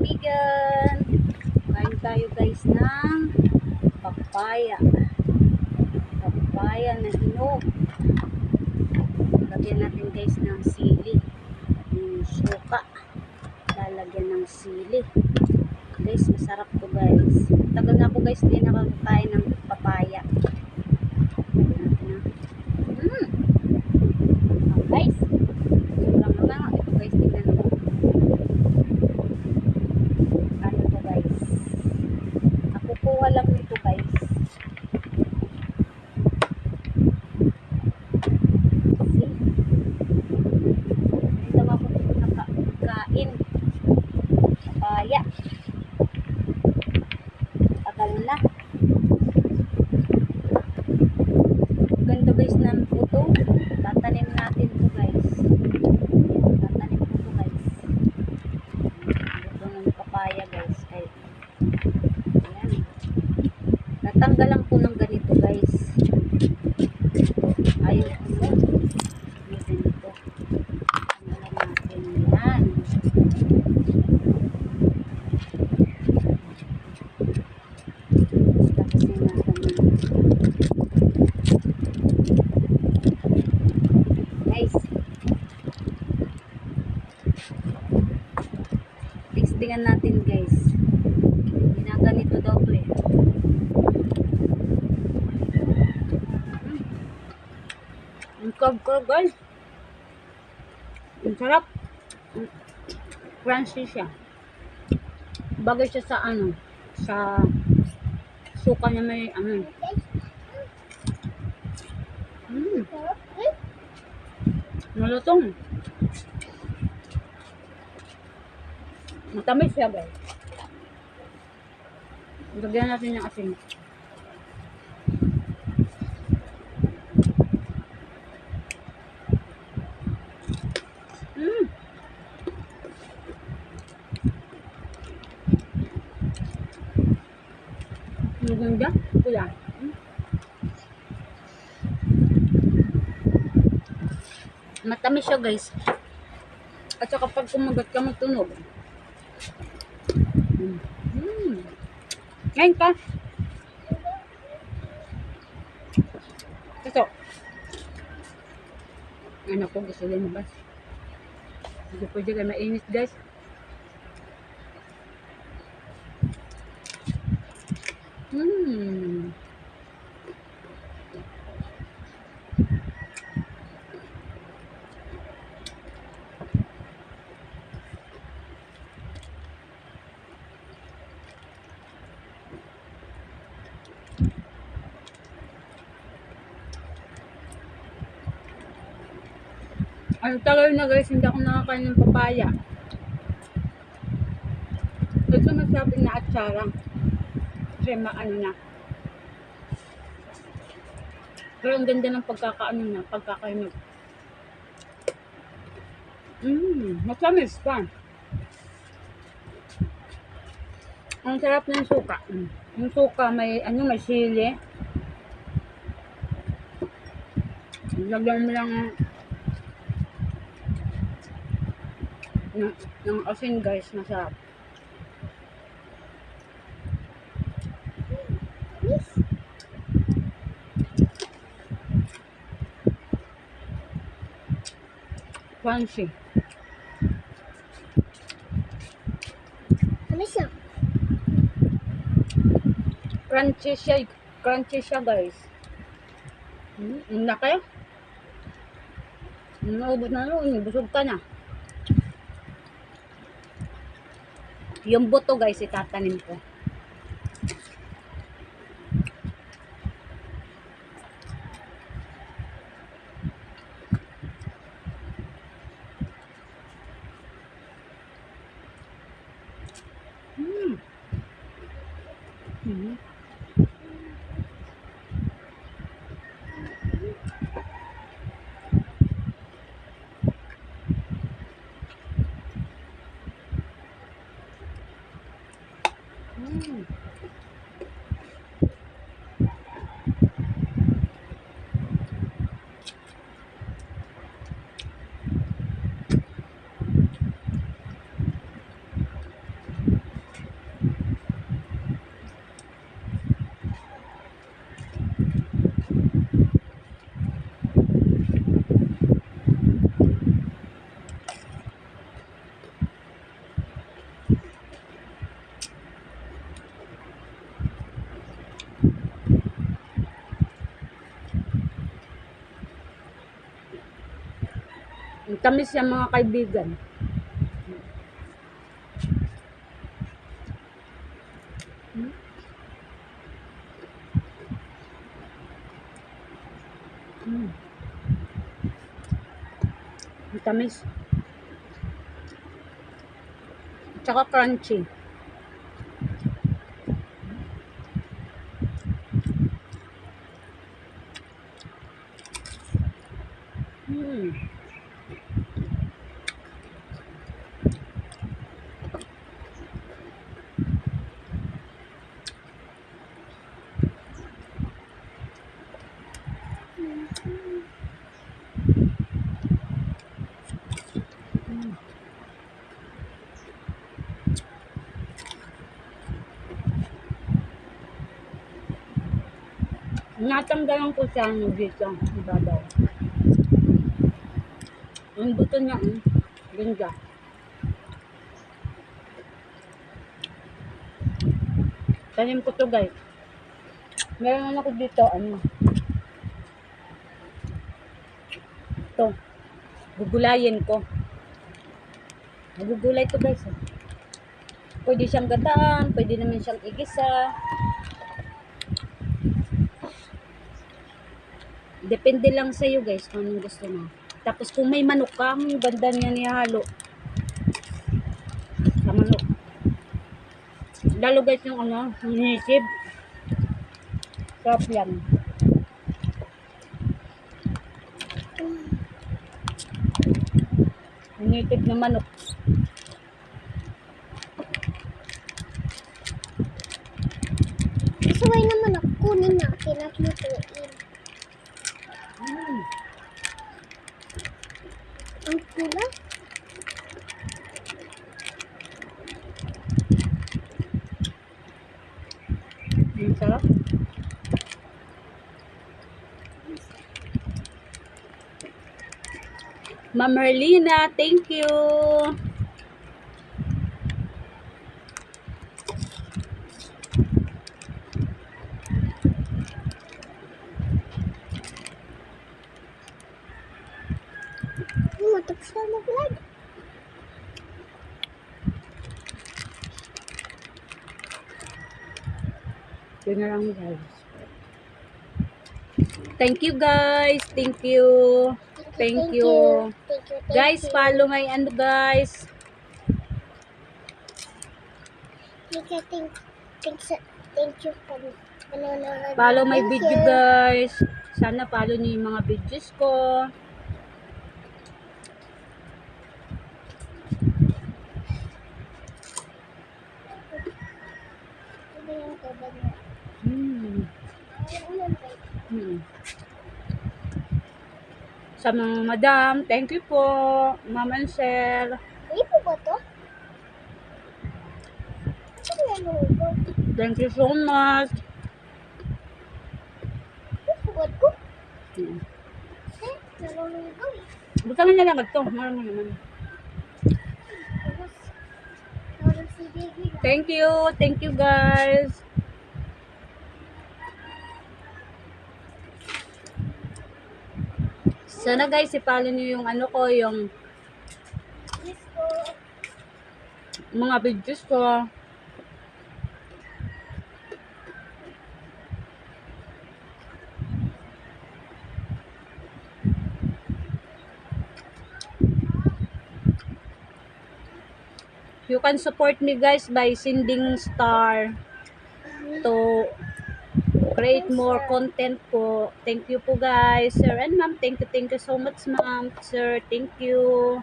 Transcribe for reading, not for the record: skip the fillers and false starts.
kaibigan. Kain tayo guys ng papaya. Papaya na hinog. Lagyan natin guys ng sili. Yung suka. Lalagyan ng sili. Guys, masarap to guys. Tagal na ako guys din nakakain ng papaya. Guys, sobrang mga ito guys, tignan mo. Ano to guys? Ako kuha lang nito guys. See? Hindi lang ako nito nakakain. Papaya. Tagal na. Ganda guys ng puto. Tatanim natin to guys. Tatanim ko to guys. Ito ng papaya guys. Ay, ayan. Natanggalan ko ng ganito guys. Ayun. May ganito. Tanggalan natin yan. Tapusin natin yan. Guys. Textingan natin guys. Ginaganito daw to eh. Ang crab guys. Ang sarap. Crunchy siya. Bagay siya sa ano. Sa suka niya may ano. Malutong. Matamis siya guys. Lagyan natin ng asin. Maganda. Pula. Matamis siya guys. At saka pag kumagat ka matunog. Ngayon ka. Ito. Anak ko gusto din mabas. Hindi pwede kayo mainit guys. Ang tagal na guys, hindi ako nakakain ng papaya. Ito masabi na atsara. Kasi maano na. Pero ang ganda ng pagkakaano na, pagkakainog. Matamis pa. Ang sarap ng suka. Yung suka may ano, may sili. Lagyan mo lang ng asin guys, masarap. Crunchy. Ano siya? Crunchy siya guys. Ang laki. Naubos na nun, busog ka na. Yung buto guys, itatanim ko. Matamis yan mga kaibigan. Matamis. Tsaka crunchy. Natanggalan ko siya dito. Ibabaw. Yung buto niya, ganda. Tanim ko to guys. Meron ako dito, ito. Gugulayin ko. Nagugulay to guys. Pwede siyang gataan, pwede naman siyang igisa. Depende lang sa iyo guys kung anong gusto mo. Tapos kung may manok ka, ang ganda niya nihalo. Sa manok. Lalo guys yung yung native. Sarap yan. Yung native na manok. Suway naman ako. Kunin natin at lutuin. Ang pula. Ang sarap. Ma'am Merlina, thank you. Matapos na mag-live. Yun na lang guys. Thank you guys. Thank you. Thank you. Guys, follow my guys. Thank you. Follow my video guys. Sana follow niyo yung mga videos ko. Sa mga madam, thank you po. Ma'am and sir. Hindi po ba to? Thank you so much. Pugod ko. Nalulugaw eh. Buta nga lang ito. Marami naman. Thank you. Thank you guys. Sana guys, ipalo niyo yung ko, yung mga videos ko. You can support me guys by sending star to create more content po. Thank you po guys, sir and ma'am. Thank you so much ma'am, sir. Thank you.